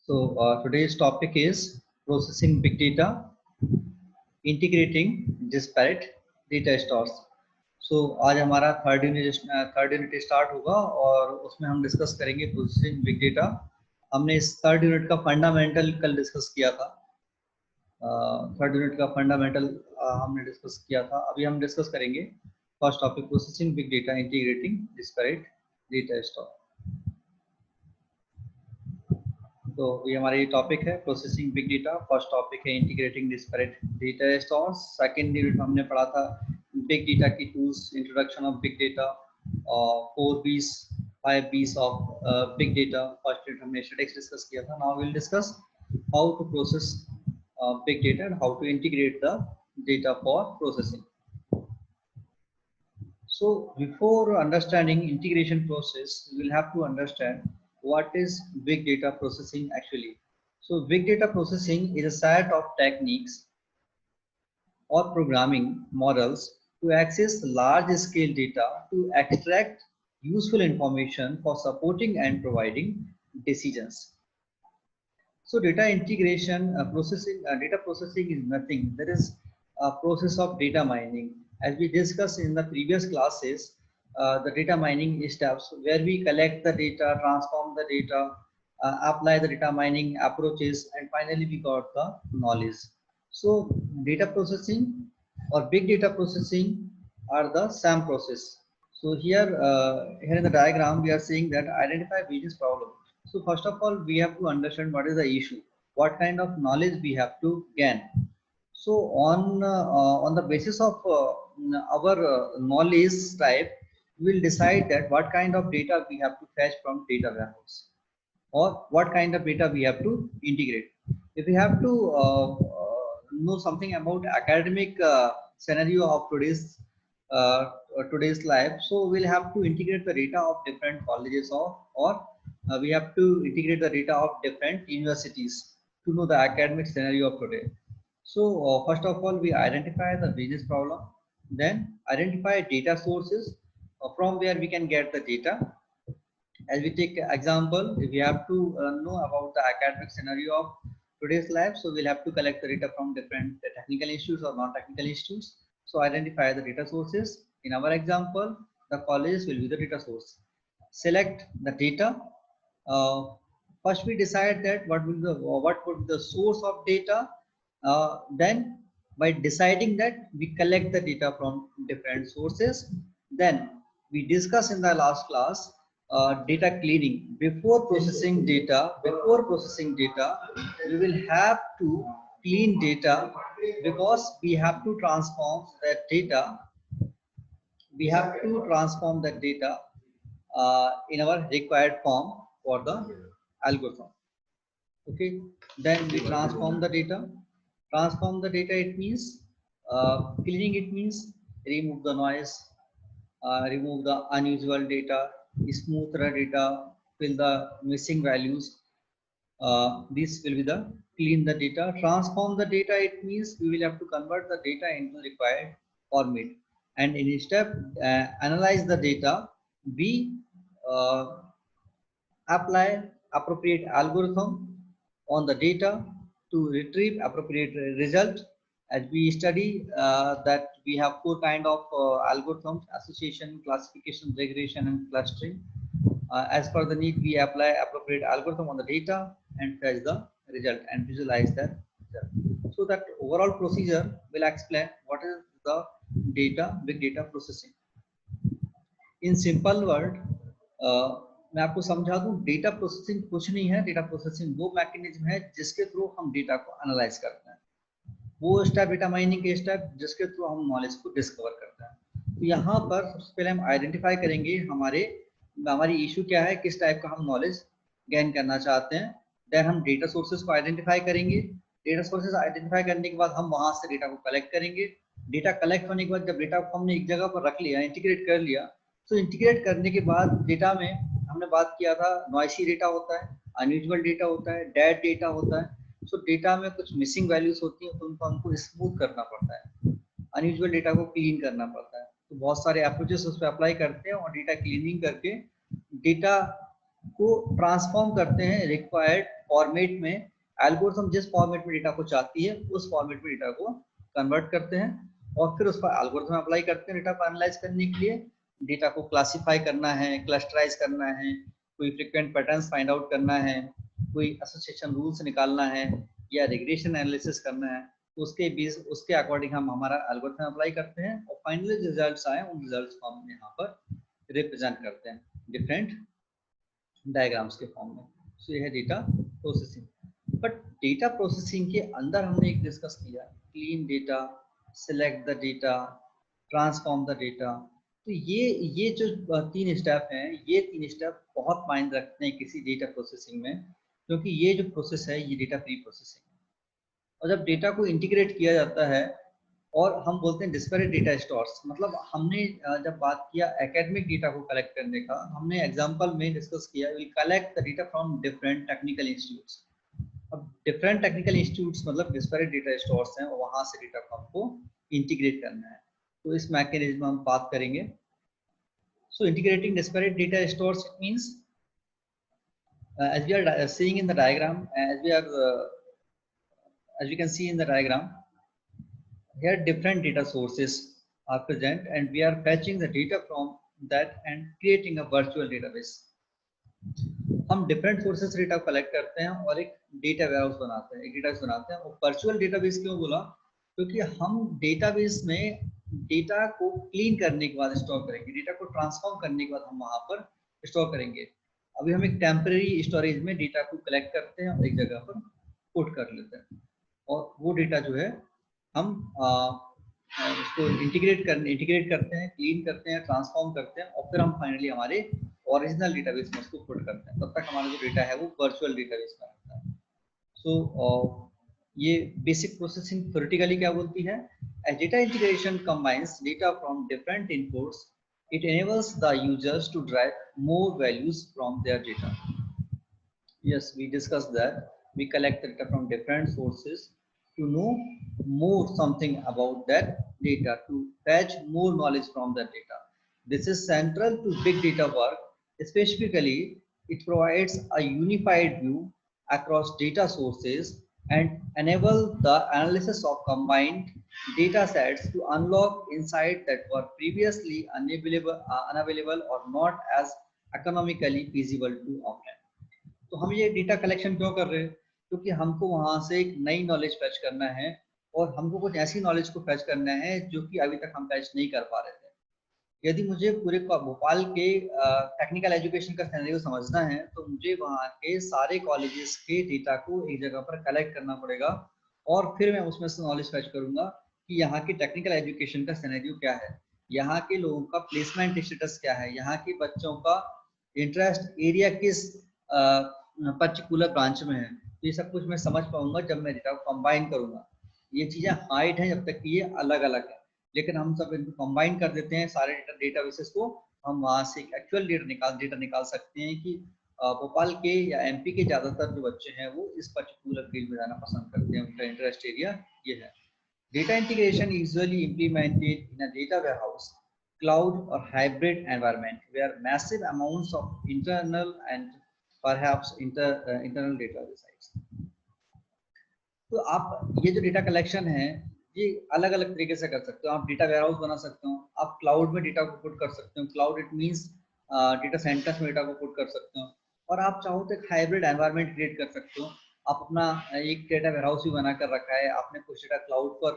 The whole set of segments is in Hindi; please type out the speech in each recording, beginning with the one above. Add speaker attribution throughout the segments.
Speaker 1: So today's topic is processing big data, integrating disparate data stores. So आज हमारा थर्ड यूनिट स्टार्ट होगा और उसमें हम डिस्कस करेंगे प्रोसेसिंग बिग डेटा। हमने इस थर्ड यूनिट का फंडामेंटल कल डिस्कस किया था। थर्ड यूनिट का फंडामेंटल हमने डिस्कस किया था। अभी हम डिस्कस करेंगे first topic processing big data, integrating disparate data store. तो ये हमारा ये टॉपिक है processing big data. First topic है integrating disparate data stores. Second unit में हमने पढ़ा था बिग डेटा की tools, introduction of big data, 4 B's 5 B's of big data. First unit हमने स्टैटिस्टिक्स डिस्कस किया था। Now will discuss how to process big data and how to integrate the data for processing. So before understanding integration process, we will have to understand what is big data processing actually. So big data processing is a set of techniques or programming models to access large scale data to extract useful information for supporting and providing decisions. So data integration data processing is nothing. There is a process of data mining. As we discussed in the previous classes, the data mining steps where we collect the data, transform the data, apply the data mining approaches, and finally we got the knowledge. So data processing or big data processing are the same process. So here in the diagram, we are saying that identify business problem. So first of all, we have to understand what is the issue, what kind of knowledge we have to gain. So on the basis of our knowledge type, we will decide that what kind of data we have to fetch from data warehouse or what kind of data we have to integrate. If we have to know something about academic scenario of today's life, so we'll have to integrate the data of different colleges or we have to integrate the data of different universities to know the academic scenario of today. So first of all, we identify the business problem, then identify data sources from where we can get the data. As we take example, if we have to know about the academic scenario of today's life, so we'll have to collect the data from different technical institutes or non-technical institutes. So identify the data sources. In our example, the colleges will be the data source. Select the data. First we decide that what would be the source of data. Then by deciding that, we collect the data from different sources. Then we discuss in the last class data cleaning. Before processing data, we will have to clean data because we have to transform that data. We have to transform that data in our required form for the algorithm. Okay, then we transform the data. Transform the data, it means cleaning, it means remove the noise, remove the unusual data, smooth the data, fill the missing values. This will be the clean the data. Transform the data, it means we will have to convert the data into required format. And in step analyze the data, we apply appropriate algorithm on the data to retrieve appropriate result. As we study that we have 4 kind of algorithms: association, classification, regression, and clustering. As per the need, we apply appropriate algorithm on the data and fetch the result and visualize that result. So that overall procedure will explain what is the big data processing. In simple word, मैं आपको समझा दूं, डेटा प्रोसेसिंग कुछ नहीं है। डेटा प्रोसेसिंग वो मैकेनिज्म है जिसके थ्रू हम डेटा को एनालाइज करते हैं, वो स्टेप डेटा माइनिंग के स्टेप जिसके थ्रू हम नॉलेज को डिस्कवर करते हैं। तो यहाँ पर सबसे पहले हम आइडेंटिफाई करेंगे हमारी इशू क्या है, किस टाइप का हम नॉलेज गेन करना चाहते हैं। देन हम डेटा सोर्सेज को आइडेंटिफाई करेंगे। डेटा सोर्सेज आइडेंटिफाई करने के बाद हम वहां से डेटा को कलेक्ट करेंगे। डेटा कलेक्ट होने के बाद जब डेटा को हमने एक जगह पर रख लिया, इंटीग्रेट कर लिया, तो इंटीग्रेट करने के बाद डेटा में हमने बात किया था नॉइसी डेटा होता है, अनयूजुअल डेटा होता है, डेड डेटा होता है। सो डेटा में कुछ मिसिंग वैल्यूज होती हैं, तो उनको हमको स्मूथ करना पड़ता है, अनयूजुअल डेटा को क्लीन करना पड़ता है। तो बहुत सारे अप्रोचेस उस पर अप्लाई करते हैं और डेटा क्लीनिंग करके डेटा को ट्रांसफॉर्म करते हैं रिक्वायर्ड फॉर्मेट में। एल्गोरिथम जिस फॉर्मेट में डेटा को चाहती है उस फॉर्मेट में डेटा को कन्वर्ट करते हैं और फिर उस पर एल्गोरिथम अप्लाई करते हैं डेटा को एनालाइज करने के लिए। डेटा को क्लासिफाई करना है, क्लस्टराइज करना है, कोई फ्रीक्वेंट पैटर्न्स फाइंड आउट करना है, कोई एसोसिएशन रूल्स निकालना है या रिग्रेशन एनालिसिस करना है, उसके बीच उसके अकॉर्डिंग हम हमारा एल्गोरिथम अप्लाई करते हैं और फाइनली रिजल्ट्स आए उन रिजल्ट्स को हम यहाँ पर रिप्रेजेंट करते हैं डिफरेंट डायग्राम्स के फॉर्म में। सो ये है data processing. But data processing के अंदर हमने एक डिस्कस किया clean data, select the data, transform the data. तो ये जो 3 स्टेप हैं, ये 3 स्टेप बहुत मायने रखते हैं किसी डेटा प्रोसेसिंग में, क्योंकि ये जो प्रोसेस है ये डेटा प्री प्रोसेसिंग है। और जब डेटा को इंटीग्रेट किया जाता है और हम बोलते हैं डिस्पैरेट डेटा स्टोर्स, मतलब हमने जब बात किया एकेडमिक डेटा को कलेक्ट करने का, हमने एग्जांपल में डिस्कस किया will collect the data from different technical institutes. अब डिफरेंट टेक्निकल इंस्टीट्यूट्स मतलब डिस्पैरेट डेटा स्टोर्स हैं और वहां से डेटा को हमको इंटीग्रेट करना है। तो इस मैकेनिज्म हम बात करेंगे। So integrating disparate data stores means as we are seeing in the diagram, as we can see in the diagram, here different data sources are present and we are fetching the data from that and creating a virtual database. हम डिफरेंट सोर्सेस से डेटा कलेक्ट करते हैं और एक डेटा वेयरहाउस बनाते हैं, एक डेटाबेस बनाते हैं। और वर्चुअल डेटाबेस क्यों बोला? क्योंकि हम डेटाबेस में डेटा को क्लीन करने के बाद स्टोर करेंगे, डेटा को ट्रांसफॉर्म करने के बाद हम वहां पर स्टोर करेंगे। अभी हम एक टेम्परेरी स्टोरेज में डेटा को कलेक्ट करते हैं और एक जगह पर पुट कर लेते हैं और वो डेटा जो है हम उसको इंटीग्रेट करते हैं, क्लीन करते हैं, ट्रांसफॉर्म करते हैं और फिर हम फाइनली हमारे ओरिजिनल डेटाबेस में उसको पुट करते हैं। तब तक हमारा जो डेटा है वो वर्चुअल डेटाबेस में रहता है। सो ये बेसिक प्रोसेसिंग थ्योरेटिकली क्या बोलती है? As data integration combines data from different inputs, it enables the users to derive more values from their data. Yes, we discussed that. We collect data from different sources to know more something about that data, to fetch more knowledge from that data. This is central to big data work. Specifically, it provides a unified view across data sources and enable the analysis of combined data sets to unlock insights that were previously unavailable or not as economically feasible to obtain. तो हम ये डेटा कलेक्शन क्यों कर रहे हैं? क्योंकि हमको वहां से एक नई नॉलेज फैच करना है और हमको कुछ ऐसी नॉलेज को फैच करना है जो कि अभी तक हम फैच नहीं कर पा रहे थे। यदि मुझे पूरे भोपाल के टेक्निकल एजुकेशन का सिनेरियो समझना है तो मुझे वहाँ के सारे कॉलेजेस के डेटा को एक जगह पर कलेक्ट करना पड़ेगा और फिर मैं उसमें से नॉलेज फैच करूंगा कि यहाँ की टेक्निकल एजुकेशन का सिनेरियो क्या है, यहाँ के लोगों का प्लेसमेंट स्टेटस क्या है, यहाँ के बच्चों का इंटरेस्ट एरिया किस पर्टिकुलर ब्रांच में है। तो ये सब कुछ मैं समझ पाऊंगा जब मैं डेटा को कंबाइन करूंगा। ये चीजें हाइड है जब तक कि ये अलग अलग है, लेकिन हम सब इनको कंबाइन कर देते हैं सारे डेटाबेसेस को। हम वहां से एक्चुअल डेटा निकाल सकते हैं कि भोपाल के या एमपी के ज्यादातर जो बच्चे हैं वो इस पर्टिकुलर फील्ड में जाना पसंद करते हैं, उनका इंटरेस्ट एरिया ये है। Data integration usually implemented in a data warehouse, cloud और hybrid environment where massive amounts of internal and perhaps internal data resides. तो आप ये जो डेटा कलेक्शन है ये अलग अलग तरीके से कर सकते हो। आप डेटा वेयरहाउस बना सकते हो, आप क्लाउड में डेटा को पुट कर सकते हो, cloud it means data centres में डेटा को पुट कर सकते हो, और आप चाहो तो एक हाइब्रिड एनवायरनमेंट क्रिएट कर सकते हो। आप अपना एक डेटा वेयरहाउस भी बना कर रखा है, आपने कुछ डेटा क्लाउड पर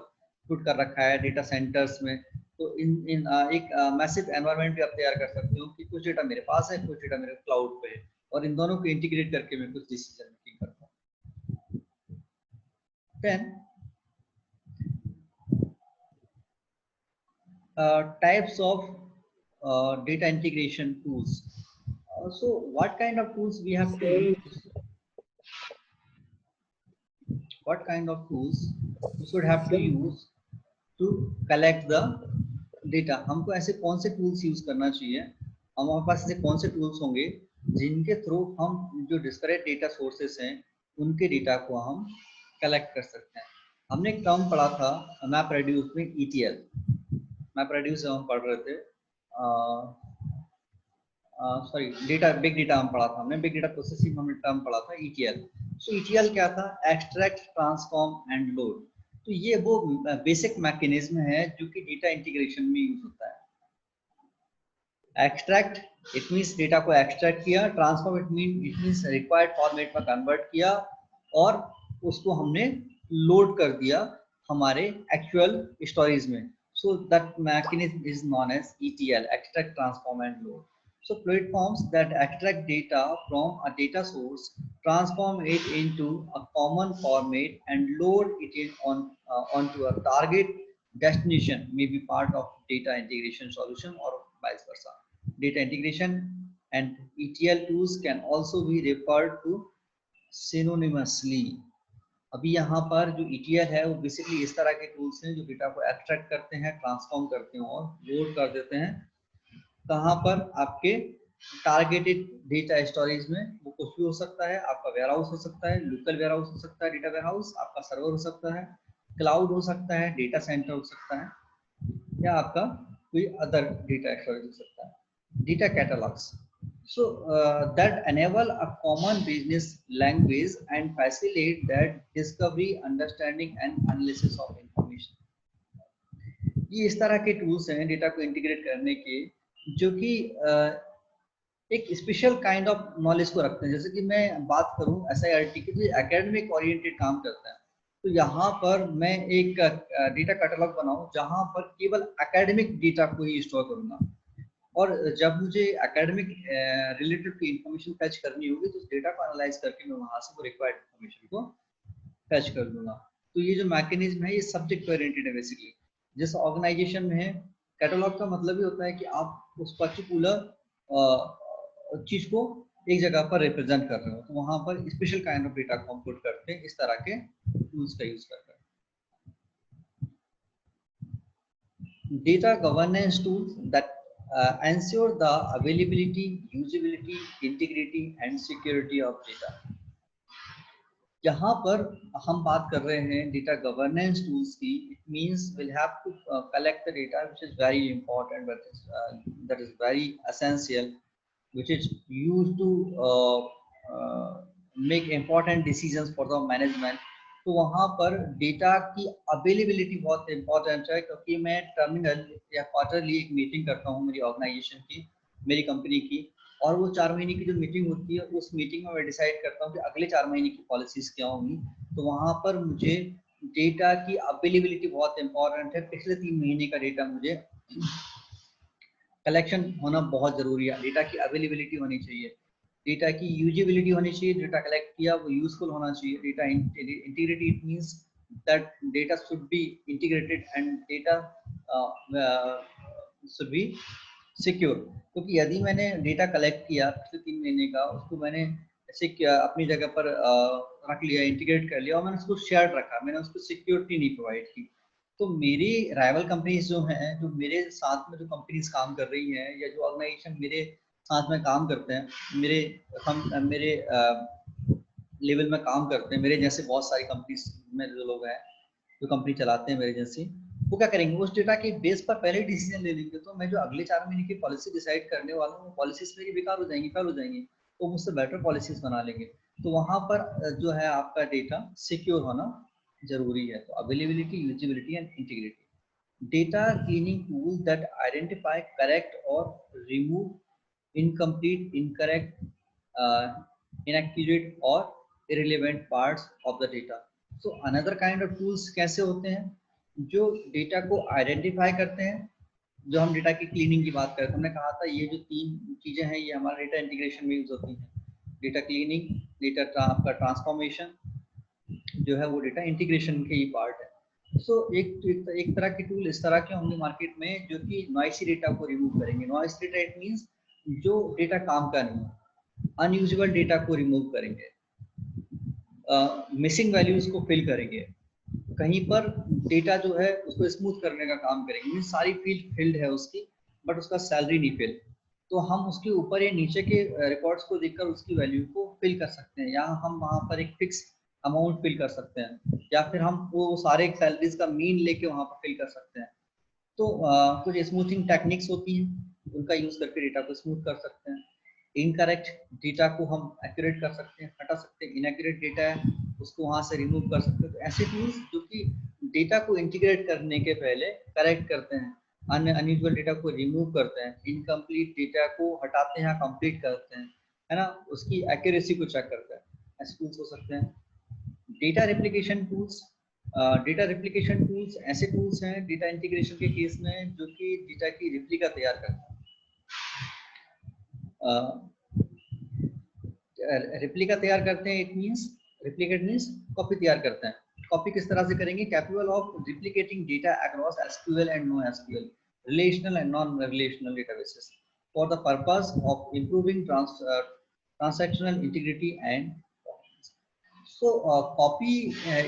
Speaker 1: पुट कर रखा है डेटा सेंटर्स में, तो इन एक मैसिव एनवायरनमेंट भी आप तैयार कर सकते हो कि कुछ डेटा मेरे पास है, कुछ डेटा मेरे क्लाउड पे है, और इन दोनों को इंटीग्रेट करके मैं कुछ डिसीजन मेकिंग करता हूँ। Then types of data integration tools. So what kind of tools we have to use? What kind of tools we should have to use to collect the data? हमको ऐसे कौन से tools यूज करना चाहिए, हमारे पास ऐसे कौन से tools होंगे जिनके थ्रू हम जो disparate data sources हैं उनके डेटा को हम कलेक्ट कर सकते हैं। हमने एक टर्म पढ़ा था मैप रेड्यूस में, ETL मैप रेड्यूस हम पढ़ रहे थे। सॉरी डेटा बिग डेटा हम पढ़ा था हमने, बिग डेटा प्रोसेसिंग हमने टर्म पढ़ा था ETL। सो ETL क्या था? Extract, transform and load. तो ये वो बेसिक मैकेनिज्म है जो कि डेटा इंटीग्रेशन में यूज होता है। एक्सट्रैक्ट इट मींस डेटा को एक्सट्रैक्ट किया, transform it means required format में कन्वर्ट किया और उसको हमने लोड कर दिया हमारे एक्चुअल स्टोरेज में। So that mechanism is known as ETL, extract, transform and load. So platforms that extract data from a data source, transform it into a common format and load it onto a target destination may be part of data integration solution or vice versa. Data integration and ETL tools can also be referred to synonymously. अभी यहाँ पर जो ETL है वो बेसिकली इस तरह के टूल्स हैं जो डेटा को एक्सट्रैक्ट करते हैं, ट्रांसफॉर्म करते हैं और लोड कर देते हैं। कहाँ पर? आपके टारगेटेड डेटा स्टोरेज में। वो कुछ भी हो सकता है, आपका वेयर हाउस हो सकता है, लोकल वेयर हाउस हो सकता है, डेटा वेयर हाउस, आपका सर्वर हो सकता है, क्लाउड हो सकता है, डेटा सेंटर हो सकता है, या आपका कोई अदर डेटा स्टोरेज हो सकता है। Data catalogues that enable a common business language and facilitate that discovery, understanding and analysis of information. ये इस तरह के टूल्स हैं डेटा को इंटीग्रेट करने के जो कि एक स्पेशल काइंड ऑफ नॉलेज को रखते हैं। जैसे कि मैं बात करूं SIRT की, जो एकेडमिक ओरिएंटेड काम करता है, तो यहाँ पर मैं एक डेटा कैटलॉग बनाऊं जहां पर केवल एकेडमिक डेटा को ही स्टोर करूंगा और जब मुझे एकेडमिक रिलेटेड की इंफॉर्मेशन फैच करनी होगी तो उस डेटा को एनालाइज करके मैं वहां से वो रिक्वायर्ड इंफॉर्मेशन को फैच कर दूंगा। तो ये जो मैकेनिज्म है ये सब्जेक्ट ओरिएंटेड है बेसिकली। जैसे ऑर्गेनाइजेशन में है, कैटलॉग का मतलब ही होता है कि आप उस पर्टिकुलर चीज को एक जगह पर रिप्रेजेंट कर रहे हो, तो वहां पर स्पेशल काइंड ऑफ डेटा को हम पुट करते हैं इस तरह के टूल्स का यूज करते हैं। Data governance tools that ensure the availability, usability, integrity and security of data. यहाँ पर हम बात कर रहे हैं डेटा गवर्नेंस टूल्स की। It means we'll have to collect the data which is very important, but that is very essential, which is used to make important decisions for the management. तो वहाँ पर डेटा की अवेलेबिलिटी बहुत इंपॉर्टेंट है, क्योंकि मैं टर्मिनल या क्वार्टरली एक मीटिंग करता हूँ मेरी ऑर्गेनाइजेशन की, मेरी कंपनी की, और वो 4 महीने की जो मीटिंग होती है उस मीटिंग में मैं डिसाइड करता हूँ कि अगले 4 महीने की पॉलिसीज क्या होंगी। तो वहाँ पर मुझे डेटा की अवेलेबिलिटी बहुत इंपॉर्टेंट है। पिछले 3 महीने का डेटा मुझे कलेक्शन होना बहुत जरूरी है। डेटा की अवेलेबिलिटी होनी चाहिए, डेटा की यूजेबिलिटी होनी चाहिए, डेटा कलेक्ट किया वो यूजफुल होना चाहिए। Data integrity, it means that data should be integrated and data should be secure. क्योंकि यदि मैंने डेटा कलेक्ट किया पिछले 3 महीने का, उसको मैंने ऐसे अपनी जगह पर रख लिया, इंटीग्रेट कर लिया और मैंने उसको शेयर रखा, मैंने उसको सिक्योरिटी नहीं प्रोवाइड की, तो मेरी राइवल कंपनीज जो हैं, जो मेरे साथ में जो कंपनीज काम कर रही हैं या जो ऑर्गेनाइजेशन मेरे साथ में काम करते हैं, मेरे लेवल में काम करते हैं, मेरे जैसे बहुत सारी कंपनीज में जो लोग हैं जो कंपनी चलाते हैं मेरे जैसे, वो क्या करेंगे, उस डेटा के बेस पर पहले डिसीजन ले लेंगे। तो मैं जो अगले 4 महीने की पॉलिसी डिसाइड करने वाला हूँ, पॉलिसीज मेरी बेकार हो जाएंगी, फेल हो जाएंगी, तो मुझसे बेटर पॉलिसीज बना लेंगे। तो वहां पर जो है आपका डेटा सिक्योर होना जरूरी है। तो availability, usability and integrity. Data cleaning tool that identify, correct और remove incomplete, incorrect, inaccurate or irrelevant parts of the data. So another kind of tools कैसे होते हैं, जो डेटा को आइडेंटिफाई करते हैं। जो हम डेटा की क्लीनिंग की बात करते हैं, हमने कहा था ये जो 3 चीजें हैं ये हमारे डेटा इंटीग्रेशन में यूज होती हैं। डेटा क्लीनिंग, डेटा आपका ट्रांसफॉर्मेशन जो है वो डेटा इंटीग्रेशन के ही पार्ट है। सो एक तरह के टूल इस तरह के होंगे मार्केट में जो कि नॉइसी डेटा को रिमूव करेंगे। नॉइस डेटा इट मींस जो डेटा काम का नहीं है, अनयूजेबल डेटा को रिमूव करेंगे, मिसिंग वैल्यूज को फिल करेंगे, कहीं पर डेटा जो है उसको स्मूथ करने का काम करेंगे। सारी फील्ड फिल्ड है उसकी, बट उसका सैलरी नहीं फिल, तो हम उसके ऊपर या नीचे के रिकॉर्ड्स को देखकर उसकी वैल्यू को फिल कर सकते हैं, या हम वहां पर एक फिक्स अमाउंट फिल कर सकते हैं, या फिर हम वो सारे सैलरीज का मीन लेके वहां पर फिल कर सकते हैं। तो कुछ स्मूथिंग टेक्निक्स होती हैं, उनका यूज करके डेटा को स्मूथ कर सकते हैं। इनकरेक्ट डेटा को हम एक्यूरेट कर सकते हैं, हटा सकते हैं, इनएक्यूरेट डेटा है उसको वहां से रिमूव कर सकते हैं। तो ऐसे टूल्स जो कि डेटा को इंटीग्रेट करने के पहले करेक्ट करते हैं, अन्य अनयूजुअल डेटा को रिमूव करते हैं, इनकम्प्लीट डेटा को हटाते हैं, कंप्लीट करते हैं, है ना, उसकी एक्यूरेसी को चेक करते हैं, ऐसे टूल्स हो सकते हैं। Data replication tools, data replication tools ऐसे टूल्स हैं डेटा इंटीग्रेशन के केस में जो कि डेटा की रेप्लिका तैयार करते हैं। रेप्लिका तैयार करते हैं, it means replicate means copy तैयार करते हैं। कॉपी किस तरह से करेंगे? Capable of replicating data across SQL and no SQL, relational and non relational databases for the purpose of improving transactional integrity and so copy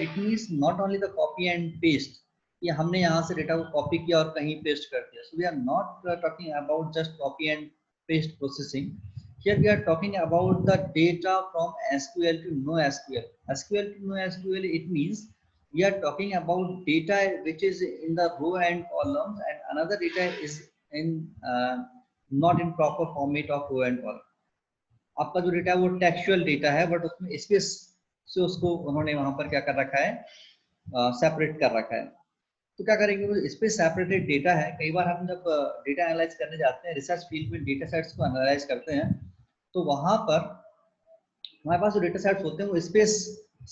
Speaker 1: it means not only the copy and paste कि हमने यहाँ से डेटा को कॉपी किया और कहीं पेस्ट कर दिया। So we are not talking about just copy and paste processing. Here we are talking about the data from SQL to NoSQL. SQL to NoSQL, it means we are talking about data which is in the row and columns, and another data is in not in proper format of row and column. आपका जो डेटा है वो टेक्सचुअल डेटा है, बट उसमें स्पेस से उसको उन्होंने वहां पर क्या कर रखा है, सेपरेट कर रखा है। तो क्या करेंगे, वो स्पेस सेपरेटेड डेटा है। कई बार हम जब डेटा एनालाइज करने जाते हैं, रिसर्च फील्ड में डेटा सेट्स को एनालाइज करते हैं, तो वहां पर हमारे पास जो डेटा सेट्स होते हैं वो स्पेस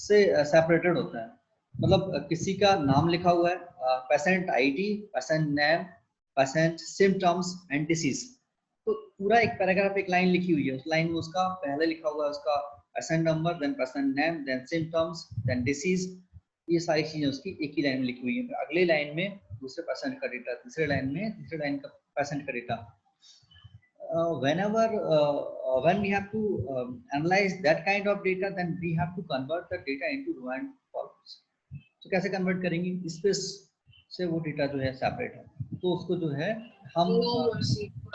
Speaker 1: से सेपरेटेड होते हैं। मतलब किसी का नाम लिखा हुआ है, patient ID, patient name, patient symptoms and disease, तो पूरा एक पैराग्राफ, एक लाइन लिखी हुई है। उस लाइन में उसका पहले लिखा हुआ है उसका patient number, then patient name, then symptoms, then disease, ये सारी चीजें उसकी एक ही लाइन में लिखी हुई है। अगले लाइन में दूसरे पेशेंट का डेटा, तीसरे लाइन में तीसरे लाइन का पेशेंट का data. when we have to analyze that kind of data, then we have to convert the data into row and columns. तो कैसे कन्वर्ट करेंगे? स्पेस से वो डेटा जो है सेपरेट है, तो उसको जो है हम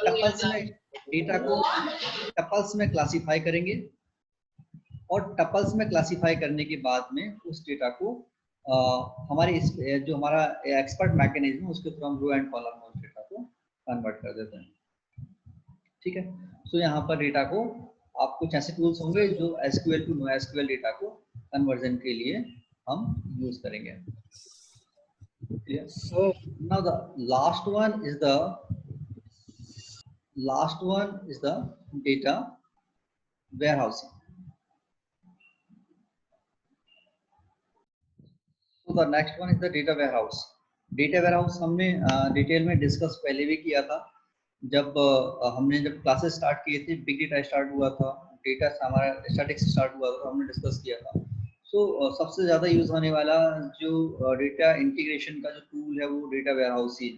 Speaker 1: टपल्स में डेटा को टपल्स में क्लासिफाई करेंगे, और टपल्स में क्लासिफाई करने के बाद में उस डेटा को हमारे जो हमारा एक्सपर्ट मैकेनिज्म है उसके थ्रू हम रो एंड कॉलम में उस डेटा को कन्वर्ट कर देते हैं। ठीक है, सो यहाँ पर डेटा को आप कुछ ऐसे टूल्स होंगे जो एसक्यूएल टू नोएसक्यूएल डेटा को कन्वर्जन के लिए हम यूज करेंगे। So now the last one is the data warehousing. So the next one is the data warehouse. Data warehouse हमने डिटेल में डिस्कस पहले भी किया था, जब हमने जब क्लासेस स्टार्ट किए थे, बिग डेटा स्टार्ट हुआ था, डेटा हमारा स्टैटिक्स स्टार्ट हुआ था, हमने डिस्कस किया था। सो सबसे ज़्यादा यूज होने वाला जो डेटा इंटीग्रेशन का जो टूल है वो डेटा वेयरहाउस ही है,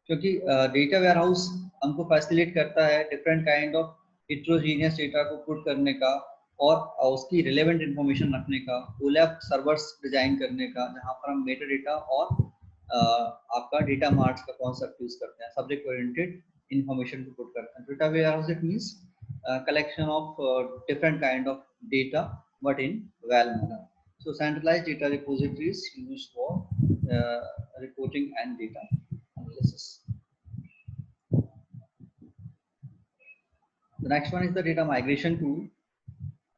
Speaker 1: क्योंकि डेटा वेयरहाउस हमको फैसिलिटेट करता है different kind of heterogeneous data को पुट करने का और उसकी रिलेवेंट इंफॉर्मेशन रखने का, ओलैप सर्वर्स डिजाइन करने का, जहाँ पर हम मेटा डेटा और आपका डेटा मार्ट्स का कॉन्सेप्ट यूज करते हैं, सब्जेक्ट ओरिएंटेड इंफॉर्मेशन को पुट करते हैं। Data warehouse it means collection of different kind of data but in well manner. So centralized data repositories used for reporting and data analysis. The next one is the data migration tool.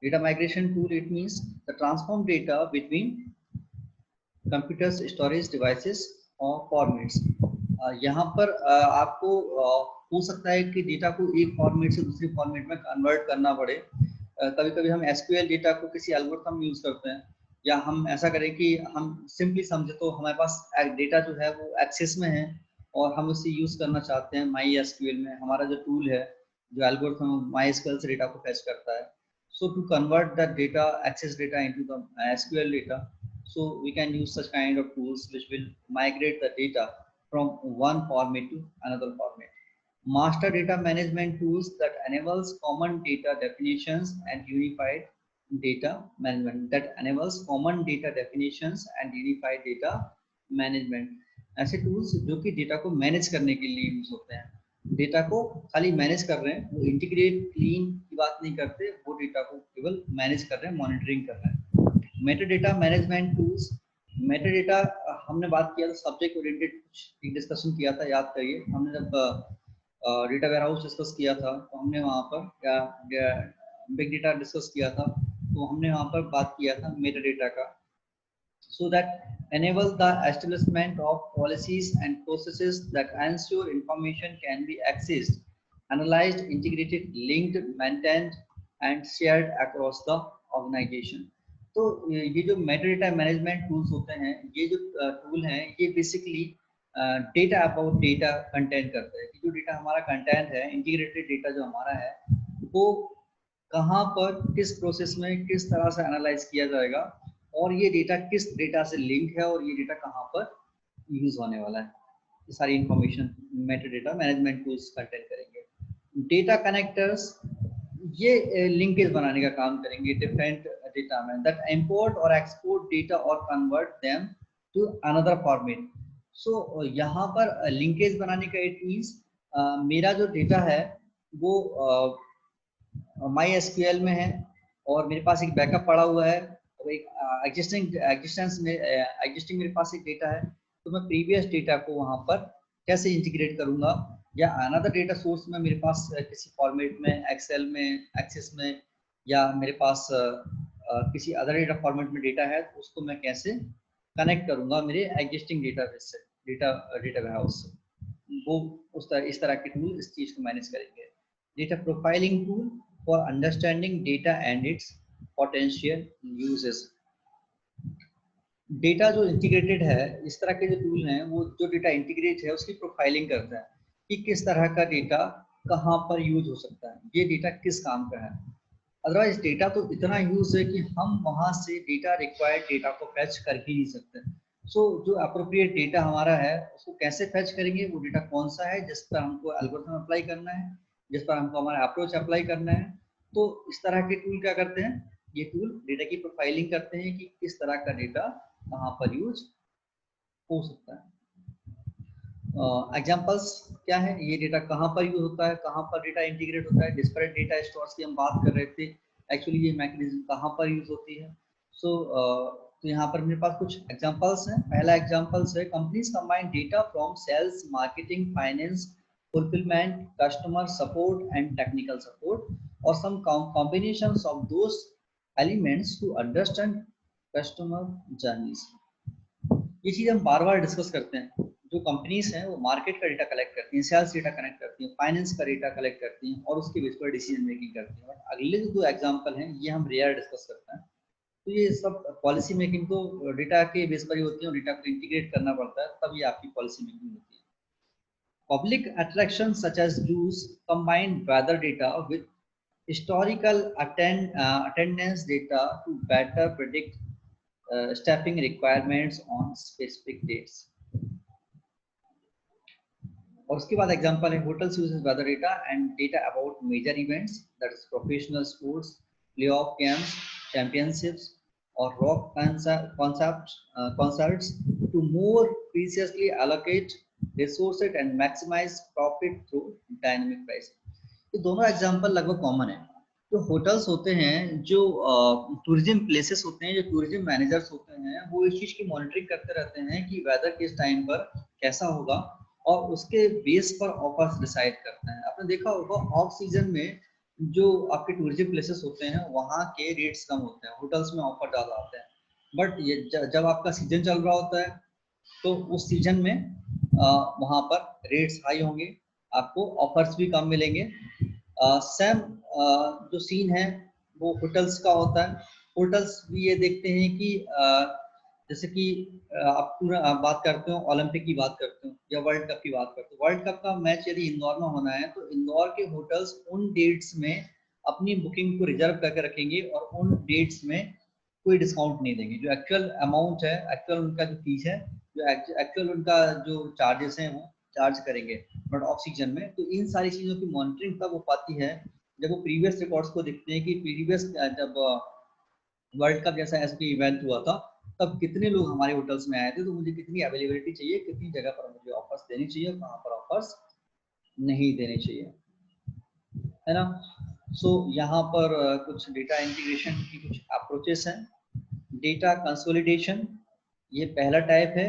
Speaker 1: Data migration tool, it means the transform data between computers, storage devices or formats. यहाँ पर आपको हो सकता है कि डेटा को एक फॉर्मेट से दूसरे फॉर्मेट में कन्वर्ट करना पड़े। कभी कभी हम एसक्यूएल डेटा को किसी एल्गोरिथम में यूज करते हैं, या हम ऐसा करें कि हम सिंपली समझे तो हमारे पास डेटा जो है वो एक्सेस में है और हम उसे यूज करना चाहते हैं माई एसक्यूएल में। हमारा जो टूल है, जो एल्गोरिथम माई एसक्यूएल से डेटा को फेच करता है, so to convert the data, access data into the SQL data, so we can use such kind of tools which will migrate the data from one format to another format. Master data management tools that enables common data definitions and unified data management. ऐसे टूल्स जो कि डेटा को मैनेज करने के लिए यूज होते हैं। डेटा को खाली मैनेज कर रहे हैं, वो इंटीग्रेट क्लीन की बात नहीं करते, वो डेटा को केवल मैनेज कर रहे हैं, मॉनिटरिंग कर रहे हैं। मेटाडेटा मैनेजमेंट टूल्स, मेटाडेटा हमने बात किया था, सब्जेक्ट ओरिएंटेड डिस्कशन किया था, याद करिए। हमने जब डेटा वेयरहाउस डिस्कस किया था, तो हमने वहाँ पर क्या बिग डेटा डिस्कस किया था, तो हमने वहाँ पर बात किया था मेटा डेटा का। So that enable the establishment of policies and processes that ensure information can be accessed, analyzed, integrated, linked, maintained and shared across the organization. तो ये जो मेटाडेटा मैनेजमेंट टूल्स होते हैं, ये जो टूल हैं, ये basically data about data content करते हैं कि जो डेटा हमारा कंटेंट है, इंटीग्रेटेड डेटा जो हमारा है, वो कहाँ पर किस प्रोसेस में किस तरह से एनालाइज किया जाएगा और ये डेटा किस डेटा से लिंक है और ये डेटा कहाँ पर यूज होने वाला है, ये सारी information metadata management tools content करेंगे। डेटा कनेक्टर्स ये लिंकेज बनाने का काम करेंगे डिफरेंट डेटा में, दैट इंपोर्ट और एक्सपोर्ट डेटा और convert them to another format. So यहाँ पर लिंकेज बनाने का इट मीन्स मेरा जो डेटा है वो माई एसक्यूएल में है और मेरे पास एक बैकअप पड़ा हुआ है और एक एग्जिस्टिंग मेरे पास एक डेटा है, तो मैं प्रीवियस डेटा को वहां पर कैसे इंटीग्रेट करूंगा, या अनदर डेटा सोर्स में मेरे पास किसी फॉर्मेट में, एक्सेल में, एक्सेस में, या मेरे पास किसी अदर डेटा फॉर्मेट में डेटा है, तो उसको मैं कैसे कनेक्ट करूंगा मेरे एग्जिस्टिंग डेटाबेस से, डेटा वेयरहाउस से। वो इस तरह के टूल इस चीज को मैनेज करेंगे। Data profiling tool for understanding data and it's potential uses. Data जो इंटीग्रेटेड है, इस तरह के जो टूल हैं, वो जो डेटा इंटीग्रेट है उसकी प्रोफाइलिंग करता है कि किस तरह का डेटा कहाँ पर यूज हो सकता है, ये डेटा किस काम का है। अदरवाइज डेटा तो इतना यूज है कि हम वहां से डेटा रिक्वायर्ड डेटा को फैच कर ही नहीं सकते। सो जो अप्रोप्रिएट डेटा हमारा है उसको कैसे फैच करेंगे, वो डेटा कौन सा है जिस पर हमको एल्गोरिथम अप्लाई करना है, जिस पर हमको हमारा अप्रोच अप्लाई करना है। तो इस तरह के टूल क्या करते हैं, ये टूल डेटा की प्रोफाइलिंग करते हैं कि किस तरह का डेटा कहाँ पर यूज हो सकता है। एग्जांपल्स क्या है, ये डेटा कहाँ पर यूज होता है, कहाँ पर डेटा इंटीग्रेट होता है। डिस्पैरेट डेटा स्टोर्स की हम बात कर रहे थे, एक्चुअली ये मैकेनिज्म कहाँ पर यूज होती है। सो तो यहाँ पर मेरे पास कुछ एग्जांपल्स हैं। पहला एग्जांपल्स है, companies combine data from sales, marketing, finance, fulfillment, customer support and technical support, or some combinations of those elements to understand customer journeys। ये चीज हम बार बार डिस्कस करते हैं। जो कंपनीज हैं वो मार्केट का डेटा कलेक्ट करती हैं, सेल्स डेटा कनेक्ट करती हैं, फाइनेंस का डेटा कलेक्ट करती हैं और उसके बेस पर डिसीजन मेकिंग करती हैं। और अगले जो दो एग्जांपल हैं ये हम रेयर डिस्कस करते हैं। तो ये सब पॉलिसी मेकिंग तो डेटा के बेस पर ही होती है और डेटा को इंटीग्रेट करना पड़ता है, तब ये आपकी पॉलिसी मेकिंग होती है। Public attractions such as zoos combine weather data with historical attendance data to better predict staffing requirements on specific dates। और उसके बाद एग्जांपल है, hotels uses weather data and data about major events, that is professional sports, playoff games, championships और rock concerts to more precisely allocate resources and maximize profit through dynamic pricing। ये दोनों एग्जांपल लगभग कॉमन है। जो होटल्स होते हैं, जो टूरिज्म प्लेसेस होते हैं, जो टूरिज्म मैनेजर्स होते हैं, वो इस चीज की मॉनिटरिंग करते रहते हैं कि वेदर किस टाइम पर कैसा होगा और उसके बेस पर ऑफर्स डिसाइड करते हैं। आपने देखा होगा ऑफ सीजन में जो आपके टूरिज्म प्लेसेस होते हैं वहाँ के रेट्स कम होते हैं, होटल्स में ऑफर ज़्यादा आते हैं। बट ये जब आपका सीजन चल रहा होता है तो उस सीजन में वहाँ पर रेट्स हाई होंगे, आपको ऑफर्स भी कम मिलेंगे। सेम जो सीन है वो होटल्स का होता है। होटल्स भी ये देखते हैं कि जैसे कि आप पूरा बात करते हो, ओलंपिक की बात करते हो या वर्ल्ड कप की बात करते हो। वर्ल्ड कप का मैच यदि इंदौर में होना है तो इंदौर के होटल्स उन डेट्स में अपनी बुकिंग को रिजर्व करके रखेंगे और उन डेट्स में कोई डिस्काउंट नहीं देंगे। जो एक्चुअल अमाउंट है, एक्चुअल उनका जो फीस है, जो एक्चुअल उनका जो चार्जेस हैं वो चार्ज करेंगे, बट ऑफ सीजन में। तो इन सारी चीज़ों की मॉनिटरिंग तब हो पाती है जब वो प्रीवियस रिकॉर्ड्स को देखते हैं कि प्रीवियस जब वर्ल्ड कप जैसा ऐसा कोई इवेंट हुआ था तब कितने लोग हमारे होटल्स में आए थे, तो मुझे कितनी अवेलेबिलिटी चाहिए, कितनी जगह पर मुझे ऑफर्स देनी चाहिए, कहाँ पर ऑफर्स नहीं देने चाहिए, है ना। सो यहाँ पर कुछ डेटा इंटीग्रेशन की कुछ अप्रोचेस हैं। डेटा कंसोलिडेशन ये पहला टाइप है,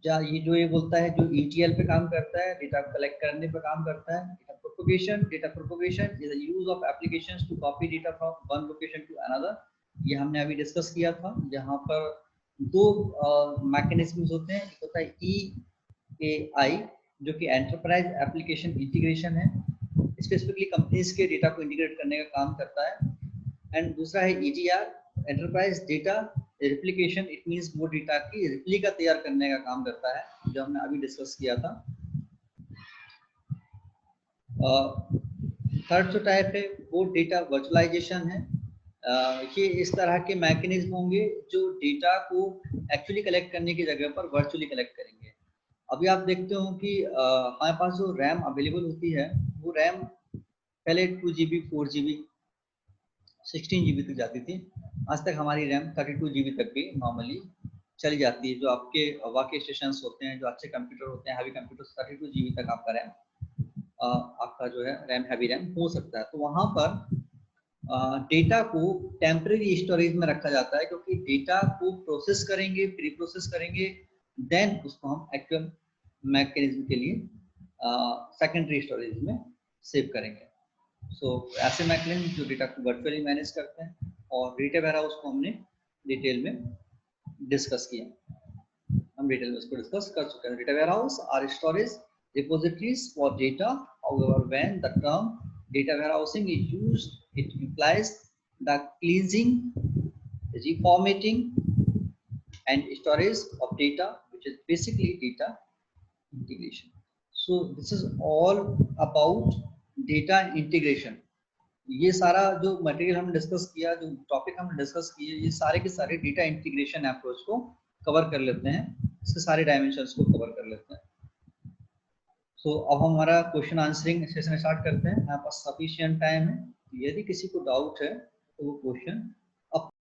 Speaker 1: ये बोलता है जो ETL पे काम करता है, डेटा कलेक्ट करने पे काम करता है। Data propagation is the use of applications to copy data from one location to another. ये हमने अभी डिस्कस किया था, जहाँ पर दो मैकेनिज्म्स होते हैं। एक होता है EAI जो कि एंटरप्राइज एप्लीकेशन इंटीग्रेशन है, स्पेसिफिकली कंपनीज के डेटा को इंटीग्रेट करने का काम करता है। एंड दूसरा है EDR, enterprise data replication. It means वो डेटा की रिप्लिका तैयार करने का काम करता है, जो हमने अभी डिस्कस किया था। थर्ड जो टाइप है वो डेटा वर्चुअलाइजेशन है। ये इस तरह के मैकेनिज्म होंगे जो डेटा को एक्चुअली कलेक्ट करने की जगह पर वर्चुअली कलेक्ट करेंगे। अभी आप देखते हो कि हमारे पास जो रैम अवेलेबल होती है, वो रैम पहले 2 GB 4 GB 16 GB तक जाती थी। आज तक हमारी रैम 32 GB तक भी नॉर्मली चली जाती है। जो आपके वर्क स्टेशन होते हैं, जो अच्छे कंप्यूटर होते हैं, हैवी कंप्यूटर, 32 GB तक आपका रैम आपका जो है रैम हैवी रैम हो सकता है। तो वहाँ पर डेटा को टेम्परेरी स्टोरेज में रखा जाता है, क्योंकि डेटा को प्रोसेस करेंगे, प्री प्रोसेस करेंगे, देन उसको हम एक्चुअल मैकेनिज्म के लिए सेकेंडरी स्टोरेज में सेव करेंगे। सो ऐसे मैकेनिज्म जो डेटा को वर्चुअली मैनेज करते हैं। और डेटा वेयरहाउस को हमने डिटेल में डिस्कस किया, हम डिटेल में उसको डिस्कस कर चुके हैं। Data warehouse are storage repositories for data. However, when the term data warehousing is used, it implies the cleansing, reformatting, and storage of data, which is basically data integration. So this is all about data integration. ये सारा जो मटेरियल हमने डिस्कस किया, जो टॉपिक हमने डिस्कस किए, ये सारे के सारे डेटा इंटीग्रेशन अप्रोच को कवर कर लेते हैं, इसके सारे डायमेंशंस को कवर कर लेते हैं। सो अब हमारा क्वेश्चन आंसरिंग सेशन स्टार्ट करते हैं। हमारे पास सफिशिएंट टाइम है, यदि किसी को डाउट है तो वो क्वेश्चन